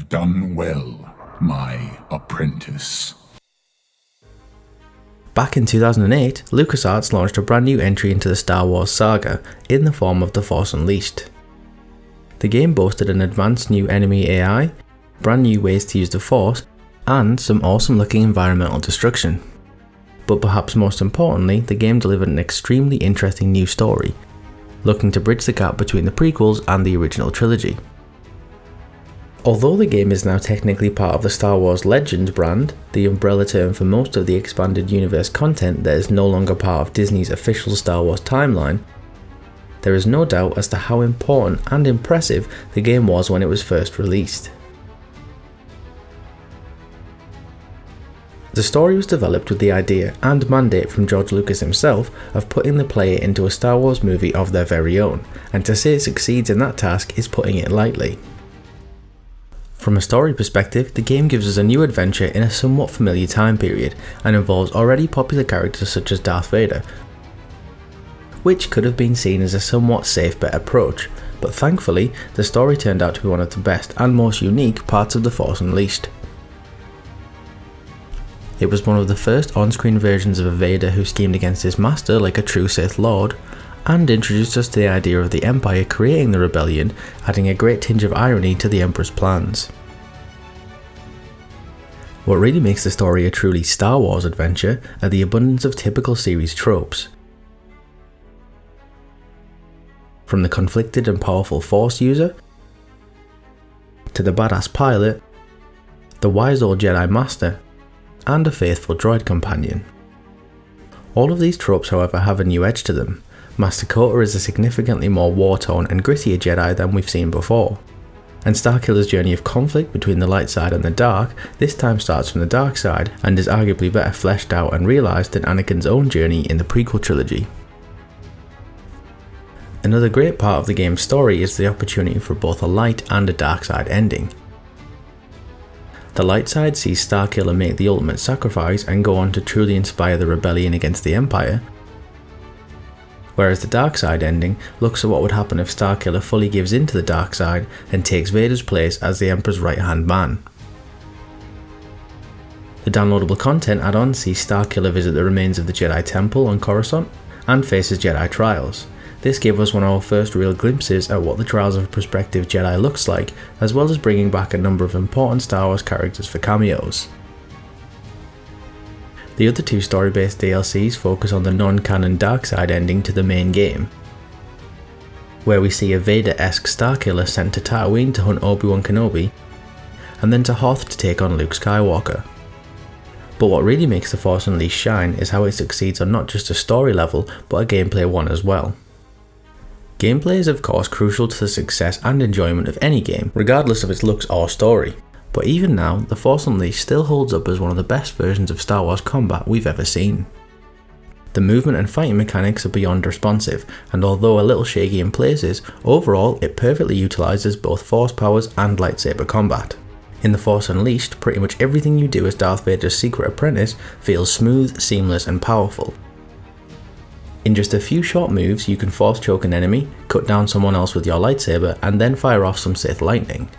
have done well, my apprentice. Back in 2008, LucasArts launched a brand new entry into the Star Wars saga in the form of The Force Unleashed. The game boasted an advanced new enemy AI, brand new ways to use the Force, and some awesome looking environmental destruction. But perhaps most importantly, the game delivered an extremely interesting new story, looking to bridge the gap between the prequels and the original trilogy. Although the game is now technically part of the Star Wars Legends brand, the umbrella term for most of the expanded universe content that is no longer part of Disney's official Star Wars timeline, there is no doubt as to how important and impressive the game was when it was first released. The story was developed with the idea and mandate from George Lucas himself of putting the player into a Star Wars movie of their very own, and to say it succeeds in that task is putting it lightly. From a story perspective, the game gives us a new adventure in a somewhat familiar time period, and involves already popular characters such as Darth Vader, which could have been seen as a somewhat safe bet approach, but thankfully the story turned out to be one of the best and most unique parts of The Force Unleashed. It was one of the first on-screen versions of a Vader who schemed against his master like a true Sith Lord, and introduced us to the idea of the Empire creating the rebellion, adding a great tinge of irony to the Emperor's plans. What really makes the story a truly Star Wars adventure are the abundance of typical series tropes. From the conflicted and powerful Force user, to the badass pilot, the wise old Jedi Master, and a faithful droid companion. All of these tropes, however, have a new edge to them. Master Kota is a significantly more war-torn and grittier Jedi than we've seen before. And Starkiller's journey of conflict between the light side and the dark this time starts from the dark side and is arguably better fleshed out and realised than Anakin's own journey in the prequel trilogy. Another great part of the game's story is the opportunity for both a light and a dark side ending. The light side sees Starkiller make the ultimate sacrifice and go on to truly inspire the rebellion against the Empire, whereas the dark side ending looks at what would happen if Starkiller fully gives into the dark side and takes Vader's place as the Emperor's right-hand man. The downloadable content add-on sees Starkiller visit the remains of the Jedi Temple on Coruscant and faces Jedi trials. This gave us one of our first real glimpses at what the trials of a prospective Jedi looks like, as well as bringing back a number of important Star Wars characters for cameos. The other two story-based DLCs focus on the non-canon dark side ending to the main game, where we see a Vader-esque Starkiller sent to Tatooine to hunt Obi-Wan Kenobi, and then to Hoth to take on Luke Skywalker. But what really makes The Force Unleashed shine is how it succeeds on not just a story level, but a gameplay one as well. Gameplay is of course crucial to the success and enjoyment of any game, regardless of its looks or story. But even now, The Force Unleashed still holds up as one of the best versions of Star Wars combat we've ever seen. The movement and fighting mechanics are beyond responsive, and although a little shaky in places, overall it perfectly utilises both Force powers and lightsaber combat. In The Force Unleashed, pretty much everything you do as Darth Vader's secret apprentice feels smooth, seamless and powerful. In just a few short moves you can force choke an enemy, cut down someone else with your lightsaber, and then fire off some Sith lightning.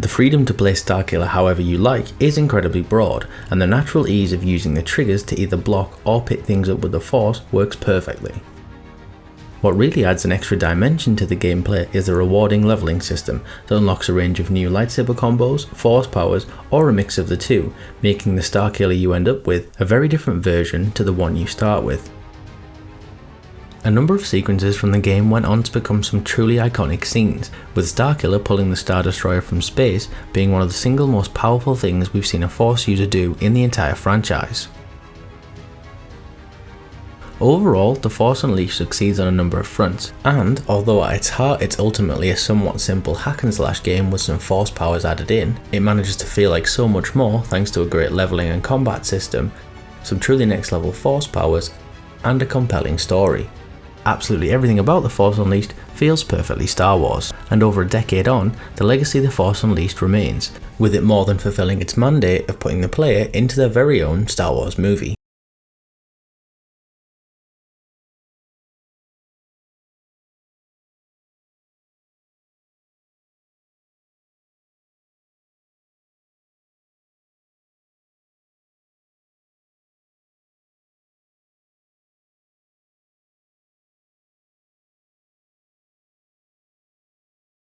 The freedom to play Starkiller however you like is incredibly broad, and the natural ease of using the triggers to either block or pick things up with the Force works perfectly. What really adds an extra dimension to the gameplay is the rewarding leveling system that unlocks a range of new lightsaber combos, Force powers, or a mix of the two, making the Starkiller you end up with a very different version to the one you start with. A number of sequences from the game went on to become some truly iconic scenes, with Starkiller pulling the Star Destroyer from space being one of the single most powerful things we've seen a Force user do in the entire franchise. Overall, The Force Unleashed succeeds on a number of fronts, and although at its heart it's ultimately a somewhat simple hack and slash game with some Force powers added in, it manages to feel like so much more thanks to a great leveling and combat system, some truly next level Force powers, and a compelling story. Absolutely everything about The Force Unleashed feels perfectly Star Wars, and over a decade on, the legacy of The Force Unleashed remains, with it more than fulfilling its mandate of putting the player into their very own Star Wars movie.